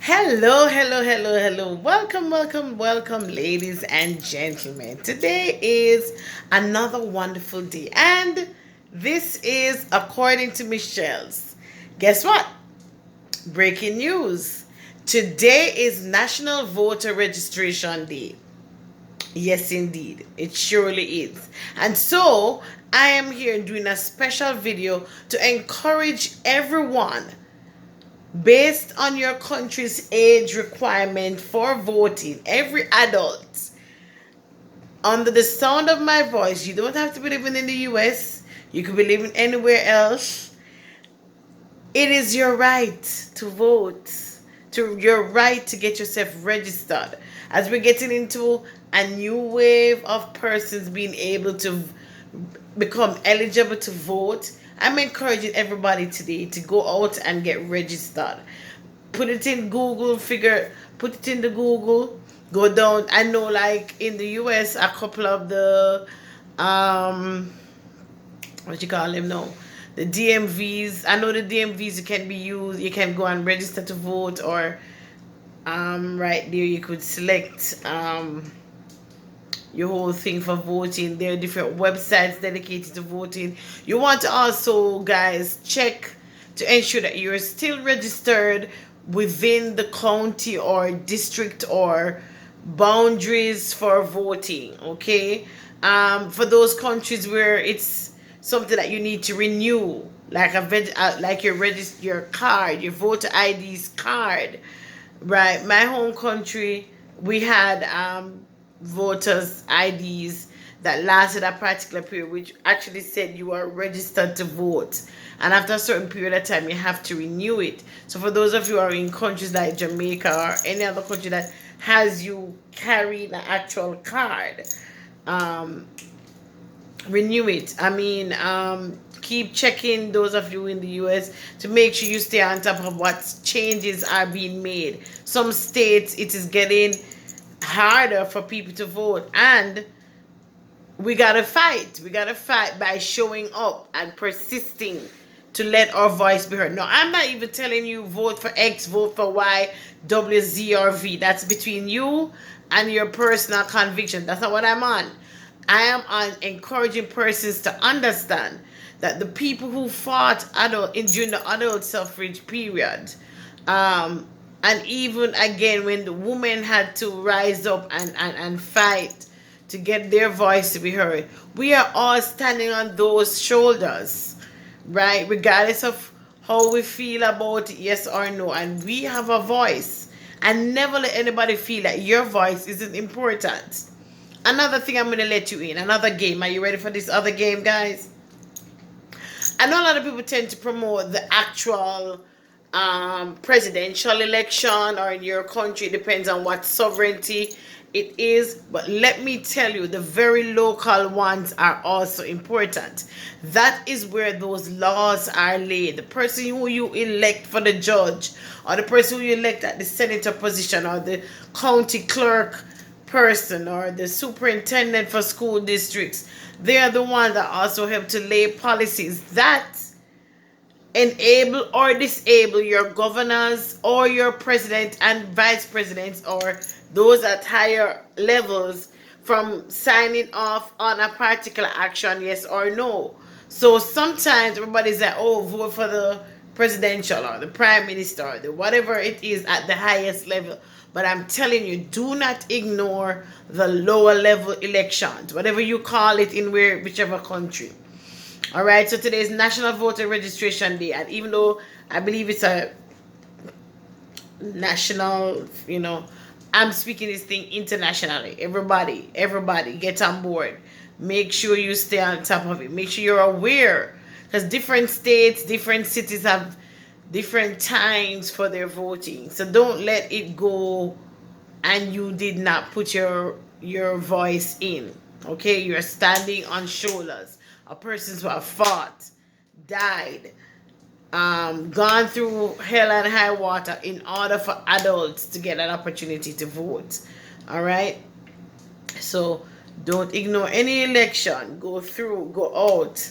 Hello, hello, hello, hello. Welcome, welcome, welcome, ladies and gentlemen. Today is another wonderful day, and this is according to MzShellz. Guess what? Breaking news. Today is National Voter Registration Day. Yes, indeed. It surely is. And so, I am here doing a special video to encourage everyone based on your country's age requirement for voting. Every adult under the sound of my voice, you don't have to be living in the US, you could be living anywhere else. It is your right to vote, to your right to get yourself registered. As we're getting into a new wave of persons being able to become eligible to vote, I'm encouraging everybody today to go out and get registered. Put it in Google, put it in the Google, go down. I know, like in the US, a couple of the, what you call them now? The DMVs. I know the DMVs you can be used, you can go and register to vote, or right there you could select your whole thing for voting. There are different websites dedicated to voting. You want to also, guys, check to ensure that you're still registered within the county or district or boundaries for voting. Okay, for those countries where it's something that you need to renew, like like your card, your voter ID's card. Right, my home country, we had voters IDs that lasted a particular period, which actually said you are registered to vote, and after a certain period of time you have to renew it. So for those of you who are in countries like Jamaica or any other country that has you carry the actual card, um renew it. Keep checking, those of you in the US, to make sure you stay on top of what changes are being made. Some states, it is getting harder for people to vote, and we gotta fight. We gotta fight by showing up and persisting to let our voice be heard. No, I'm not even telling you vote for X, vote for Y, W, Z, or V. That's between you and your personal conviction. That's not what I'm on. I am on encouraging persons to understand that the people who fought during the adult suffrage period, and even again when the women had to rise up and fight to get their voice to be heard, we are all standing on those shoulders, right? Regardless of how we feel about it, yes or no, and we have a voice. And never let anybody feel that your voice isn't important. Another thing I'm going to let you in, another game. Are you ready for this other game, guys? I know a lot of people tend to promote the actual presidential election, or in your country, it depends on what sovereignty it is. But let me tell you, the very local ones are also important. That is where those laws are laid. The person who you elect for the judge, or the person who you elect at the senator position, or the county clerk person, or the superintendent for school districts, they are the ones that also help to lay policies that enable or disable your governors or your president and vice presidents, or those at higher levels, from signing off on a particular action, yes or no. So sometimes everybody's like, oh, vote for the presidential or the prime minister or the whatever it is at the highest level. But I'm telling you, do not ignore the lower level elections, whatever you call it in whichever country. All right, so today is National Voter Registration Day, and even though I believe it's a national, I'm speaking this thing internationally. Everybody, get on board. Make sure you stay on top of it. Make sure you're aware, because different states, different cities have different times for their voting. So don't let it go and you did not put your voice in. Okay, you're standing on shoulders of persons who have fought, died, gone through hell and high water in order for adults to get an opportunity to vote. All right, so don't ignore any election. Go through, go out,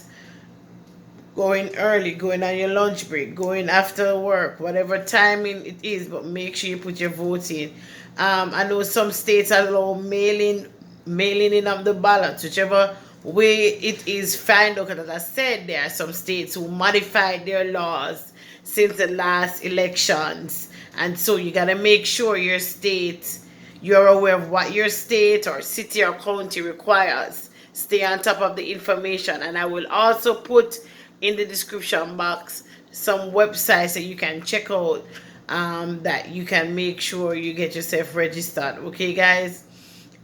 going early, going on your lunch break, going after work, whatever timing it is, but make sure you put your vote in. I know some states allow mailing in of the ballots, whichever way it is fine. Because as I said, there are some states who modified their laws since the last elections, and so you gotta make sure you're aware of what your state or city or county requires. Stay on top of the information, and I will also put in the description box some websites that you can check out, that you can make sure you get yourself registered. Okay, guys.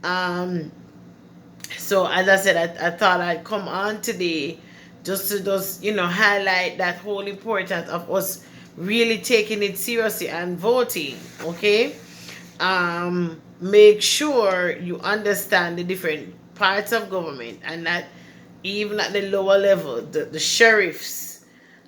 Um, so as I said, I thought I'd come on today just to highlight that whole importance of us really taking it seriously and voting. Okay. Make sure you understand the different parts of government, and that even at the lower level, the sheriffs,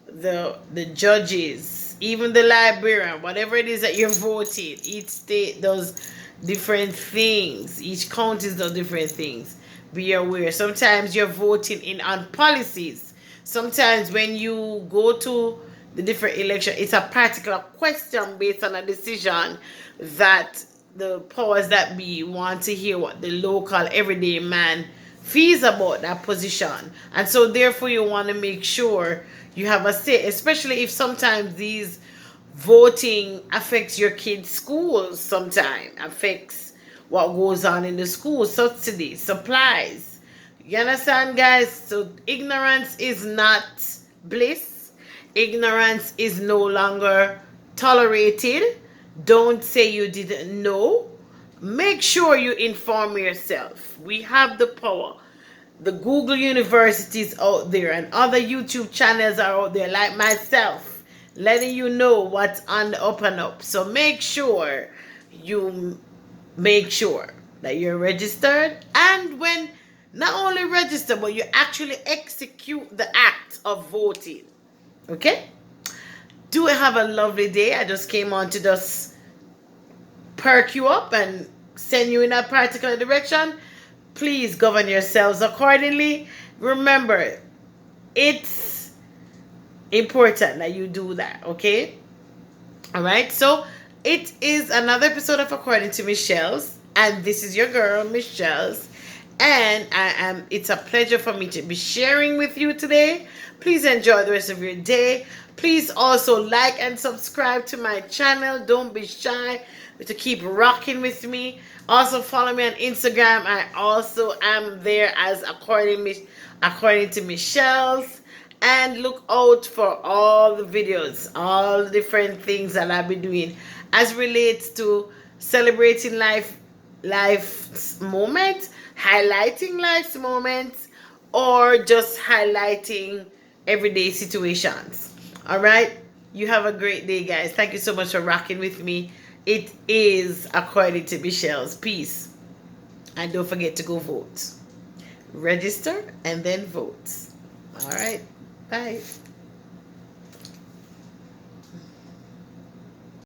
the judges, even the librarian, whatever it is that you're voting, each state does different things. Each county does different things. Be aware. Sometimes you're voting in on policies. Sometimes when you go to the different election, it's a particular question based on a decision that the powers that be want to hear what the local everyday man feels about that position. And so therefore you want to make sure you have a say, especially if sometimes these voting affects your kids' schools, sometimes affects what goes on in the school, subsidies, supplies. You understand, guys? So ignorance is not bliss. Ignorance is no longer tolerated. Don't say you didn't know. Make sure you inform yourself. We have the power. The Google universities out there and other YouTube channels are out there, like myself, letting you know what's on the up and up. So make sure that you're registered, and when not only register, but you actually execute the act of voting. Okay? Do have a lovely day. I just came on to just perk you up and send you in a particular direction. Please govern yourselves accordingly. Remember, it's important that you do that. Okay? All right. So it is another episode of According to MzShellz, and this is your girl MzShellz, and it's a pleasure for me to be sharing with you today. Please enjoy the rest of your day. Please also like and subscribe to my channel. Don't be shy to keep rocking with me. Also follow me on Instagram. I also am there as according to MzShellz. And look out for all the videos, all the different things that I'll be doing as relates to celebrating life's moments, highlighting life's moments, or just highlighting everyday situations. All right? You have a great day, guys. Thank you so much for rocking with me. It is According to MzShellz. Peace. And don't forget to go vote. Register and then vote. All right. Bye.